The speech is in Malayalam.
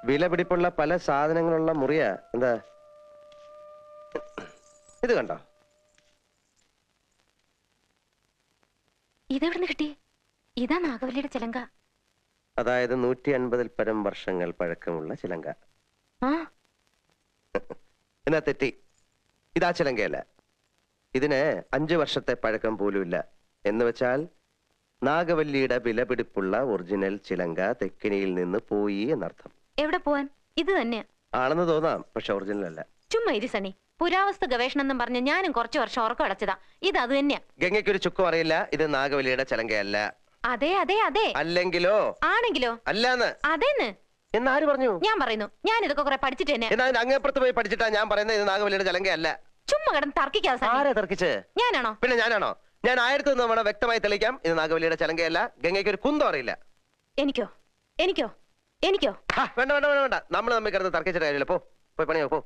വിലപിടിപ്പുള്ള പല സാധനങ്ങളുള്ള മുറിയാ. എന്താ ഇത് കണ്ടോ? ഇതെവിടുന്ന് കിട്ടി? ഇതാ നാഗവല്ലിയുടെ ചിലങ്ക. അതായത് 150-ൽ പരം വർഷങ്ങൾ പഴക്കമുള്ള ചിലങ്ക. എന്നാ തെറ്റി. ഇതാ ചിലങ്കയല്ല. ഇതിന് 5 വർഷത്തെ പഴക്കം പോലുമില്ല. എന്ന് വെച്ചാൽ നാഗവല്ലിയുടെ വിലപിടിപ്പുള്ള ഒറിജിനൽ ചിലങ്ക തെക്കിനിയിൽ നിന്ന് പോയി എന്നർത്ഥം. എവിടെ പോവാൻ? ഇത് തന്നെയാ ആണെന്ന് തോന്നാം, പക്ഷെ ഒറിജിനൽ അല്ല. ചുമ്മാ ഇരി സണ്ണി. പുരാവസ്തു ഗവേഷണം എന്നും പറഞ്ഞ് ഞാനും കുറച്ചു വർഷം ഉറക്കം അടച്ചതാ. ഇത് അത് തന്നെയാ. ഗംഗയ്ക്കൊരു ചുക്കും അറിയില്ല. ഇത് നാഗവല്ലിയുടെ ചിലങ്കയല്ല. അതെ അതെ അതെ. അല്ലെങ്കിലോ? ആണെങ്കിലോ? അല്ലാന്ന്. അതേന്ന്. എന്നാര് പറഞ്ഞു? ഞാൻ പറയുന്നു. ഞാൻ ഇതൊക്കെ കുറെ പഠിച്ചിട്ട് തന്നെ. എന്നാ അങ്ങേപ്പുറത്ത് പോയി പഠിച്ചിട്ടാ ഞാൻ പറയുന്നത് ഇത് നാഗവല്ലിയുടെ ചിലങ്കയല്ല. ചുമ്മാ കിടന്ന് തർക്കിക്കാതെ. ആരാ തർക്കിച്ച്? ഞാനാണോ? പിന്നെ ഞാനാണോ? ഞാൻ 1000 തവണ വ്യക്തമായി തെളിയിക്കാം. ഇത് നാഗവല്ലിയുടെ ചിലങ്കയല്ല. ഗംഗയ്ക്ക് ഒരു കുന്തം അറിയില്ല. എനിക്കോ? എനിക്കോ? എനിക്കോ? വേണ്ട വേണ്ട വേണ്ട വേണ്ട. നമ്മൾ തമ്മിൽ കിടന്ന് തർക്കിച്ചിട്ട് കാര്യമില്ല. പോയി പണിയോ പോ.